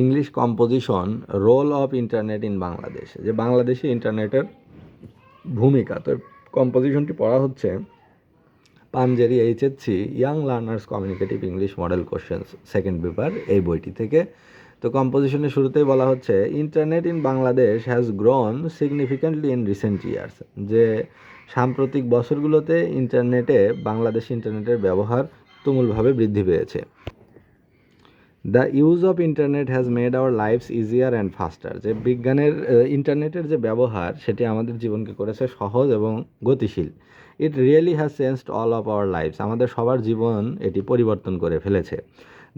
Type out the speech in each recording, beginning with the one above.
English composition role of internet in Bangladesh, যে বাংলাদেশে ইন্টারনেটের ভূমিকা। তো কম্পোজিশনটি পড়া হচ্ছে Panjeree HSC young learners communicative English model questions second paper, এই বইটি থেকে। তো কম্পোজিশনের শুরুতেই বলা হচ্ছে internet in Bangladesh has grown significantly in recent years, যে সাম্প্রতিক বছরগুলোতে বাংলাদেশে ইন্টারনেটের ব্যবহার তুমুলভাবে বৃদ্ধি পেয়েছে। The use of internet has made our lives easier and faster, যে ইন্টারনেটের যে ব্যবহার সেটি আমাদের জীবনকে করেছে সহজ এবং গতিশীল। It really has changed all of our lives, আমাদের সবার জীবন এটি পরিবর্তন করে ফেলেছে।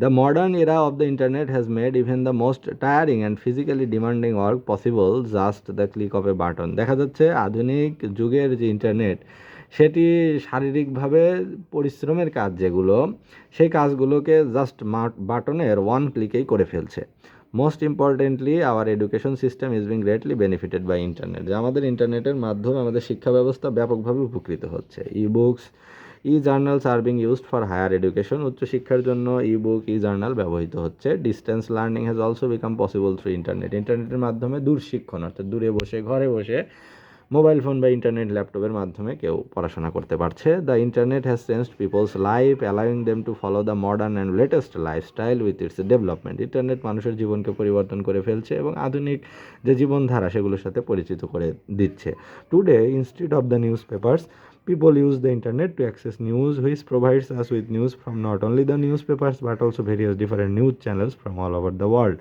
The modern era of the internet has made even the most tiring and physically demanding work possible just the click of a button. দেখা যাচ্ছে আধুনিক যুগের যে ইন্টারনেট সেটি শারীরিকভাবে পরিশ্রমের কাজ যেগুলো, সেই কাজগুলোকে জাস্ট বাটনের ওয়ান ক্লিকেই করে ফেলছে। Most importantly our education system is being greatly benefited by internet, যে আমাদের ইন্টারনেটের মাধ্যমে আমাদের শিক্ষা ব্যবস্থা ব্যাপকভাবে উপকৃত হচ্ছে। E books e journals are being used for higher education, উচ্চশিক্ষার জন্য ই বুক ই জার্নাল ব্যবহৃত হচ্ছে। Distance learning has also become possible through internet, ইন্টারনেটের মাধ্যমে দূর শিক্ষণ অর্থাৎ দূরে বসে ঘরে বসে মোবাইল ফোন বা ইন্টারনেট ল্যাপটপের মাধ্যমে কেউ পড়াশোনা করতে পারছে। The internet has changed people's life allowing them to follow the modern and latest lifestyle with its development, internet মানুষের জীবনকে পরিবর্তন করে ফেলছে এবং আধুনিক যে জীবনধারা সেগুলোর সাথে পরিচিত করে দিচ্ছে। Today instead of the news papers people use the internet to access news, which provides us with news from not only the newspapers but also various different news channels from all over the world.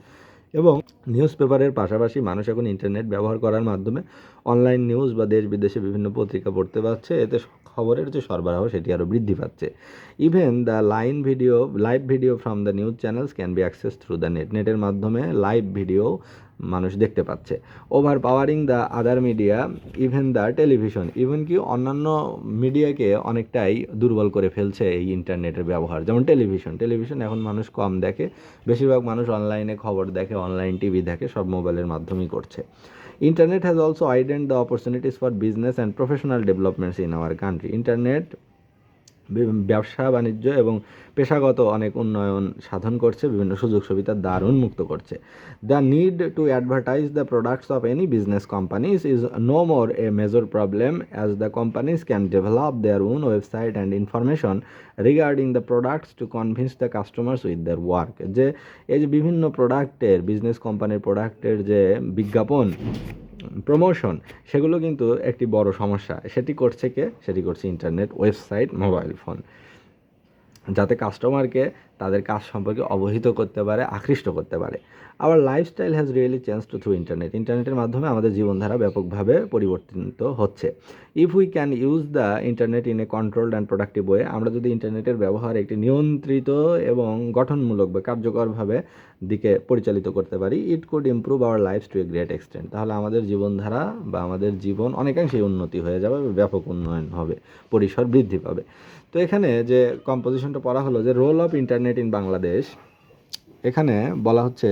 এবং news পেপারের পাশাপাশি মানুষ এখন internet ব্যবহার করার মাধ্যমে online news বা দেশ বিদেশে বিভিন্ন পত্রিকা পড়তে পারছে, এতে খবরের যে সরবরাহ সেটি আরও বৃদ্ধি পাচ্ছে। Even the live video from the news channels can be access through the নেটের মাধ্যমে লাইভ ভিডিও মানুষ দেখতে পাচ্ছে। Over powering the other media even the television, even কি অন্যান্য মিডিয়াকে অনেকটাই দুর্বল করে ফেলছে এই ইন্টারনেটের ব্যবহার। যেমন টেলিভিশন এখন মানুষ কম দেখে, বেশিরভাগ মানুষ অনলাইনে খবর দেখে, অনলাইন টিভি দেখে, সব মোবাইলের মাধ্যমেই করছে। Internet has also widened the opportunities for business and professional developments in our country, internet ব্যবসা বাণিজ্য এবং পেশাগত অনেক উন্নয়ন সাধন করছে, বিভিন্ন সুযোগ সুবিধার দ্বার উন্মুক্ত করছে। The need to advertise the products of any business companies is no more a major problem as the companies can develop their own website and information regarding the products to convince the customers with their work, যে এই যে বিভিন্ন business কোম্পানির প্রোডাক্টের যে বিজ্ঞাপন promotion সেগুলো কিন্তু একটি বড় সমস্যা। সেটি করছে ইন্টারনেট, ওয়েবসাইট, মোবাইল ফোন, যাতে কাস্টমারকে তাদের কাজ সম্পর্কে অবহিত করতে পারে, আকৃষ্ট করতে পারে। Our lifestyle has really change through ইন্টারনেটের মাধ্যমে আমাদের জীবনধারা ব্যাপকভাবে পরিবর্তিত হচ্ছে। If we can use the internet in a controlled and productive way, আমরা যদি ইন্টারনেটের ব্যবহার একটি নিয়ন্ত্রিত এবং গঠনমূলক বা কার্যকরভাবে দিকে পরিচালিত করতে পারি, it could improve our lives to a great extent, তাহলে আমাদের জীবনধারা বা আমাদের জীবন অনেকাংশেই উন্নতি হয়ে যাবে, ব্যাপক উন্নয়ন হবে, পরিসর বৃদ্ধি পাবে। তো এখানে যে কম্পোজিশনটা পড়া হলো যে role of internet in Bangladesh, এখানে বলা হচ্ছে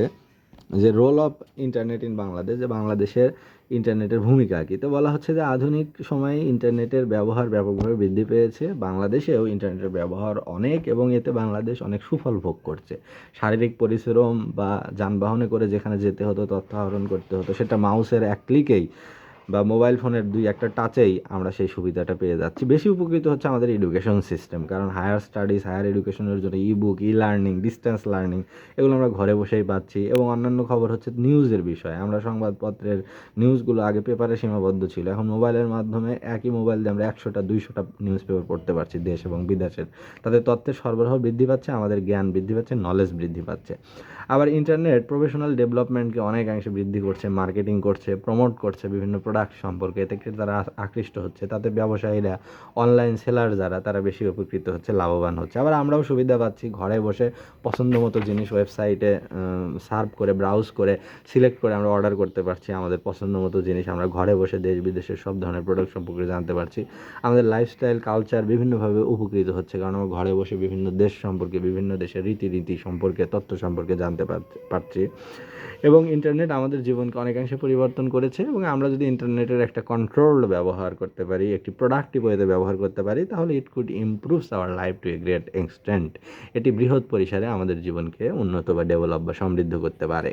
যে role of internet in Bangladesh, যে বাংলাদেশের ইন্টারনেটের ভূমিকা কী। তো বলা হচ্ছে যে আধুনিক সময়ে ইন্টারনেটের ব্যবহার ব্যাপকভাবে বৃদ্ধি পেয়েছে, বাংলাদেশেও ইন্টারনেটের ব্যবহার অনেক, এবং এতে বাংলাদেশ অনেক সুফল ভোগ করছে। শারীরিক পরিশ্রম বা যানবাহনে করে যেখানে যেতে হতো, তথ্য আহরণ করতে হতো, সেটা মাউসের এক ক্লিকেই বা মোবাইল ফোনের দুই একটা টাচেই আমরা সেই সুবিধাটা পেয়ে যাচ্ছি। বেশি উপকৃত হচ্ছে আমাদের এডুকেশন সিস্টেম, কারণ হায়ার এডুকেশনের জন্য e book, e learning, distance learning এগুলো আমরা ঘরে বসেই পাচ্ছি। এবং অন্যান্য খবর হচ্ছে নিউজের বিষয়ে, আমরা সংবাদপত্রের নিউজগুলো আগে পেপারে সীমাবদ্ধ ছিল, এখন মোবাইলের মাধ্যমে একই মোবাইল দিয়ে আমরা 100টা 200টা নিউজ পেপার পড়তে পারছি, দেশ এবং বিদেশের। তাদের তথ্যের সরবরাহ বৃদ্ধি পাচ্ছে, আমাদের জ্ঞান বৃদ্ধি পাচ্ছে, নলেজ বৃদ্ধি পাচ্ছে। আবার ইন্টারনেট প্রফেশনাল ডেভেলপমেন্টকে অনেকাংশে বৃদ্ধি করছে, মার্কেটিং করছে, প্রমোট করছে বিভিন্ন প্রোডাক্ট সম্পর্কে, এতে তারা আকৃষ্ট হচ্ছে, তাতে ব্যবসায়ীরা, অনলাইন সেলার যারা, তারা বেশি উপকৃত হচ্ছে, লাভবান হচ্ছে। আবার আমরাও সুবিধা পাচ্ছি, ঘরে বসে পছন্দ মতো জিনিস ওয়েবসাইটে সার্ভ করে, ব্রাউজ করে, সিলেক্ট করে আমরা অর্ডার করতে পারছি আমাদের পছন্দ মতো জিনিস। আমরা ঘরে বসে দেশ বিদেশের সব ধরনের প্রোডাক্ট সম্পর্কে জানতে পারছি। আমাদের লাইফস্টাইল, কালচার বিভিন্নভাবে উপকৃত হচ্ছে, কারণ আমরা ঘরে বসে বিভিন্ন দেশ সম্পর্কে, বিভিন্ন দেশের রীতিনীতি সম্পর্কে, তথ্য সম্পর্কে জানতে পারছি। এবং ইন্টারনেট আমাদের জীবনকে অনেকাংশে পরিবর্তন করেছে, এবং আমরা যদি ইন্টারনেট ইন্টারনেটের একটা কন্ট্রোলড ব্যবহার করতে পারি, একটি প্রোডাক্টিভ ওয়েতে ব্যবহার করতে পারি, তাহলে it could improves our life to a great extent. এটি বৃহৎ পরিসরে আমাদের জীবনকে উন্নত বা ডেভেলপ বা সমৃদ্ধ করতে পারে।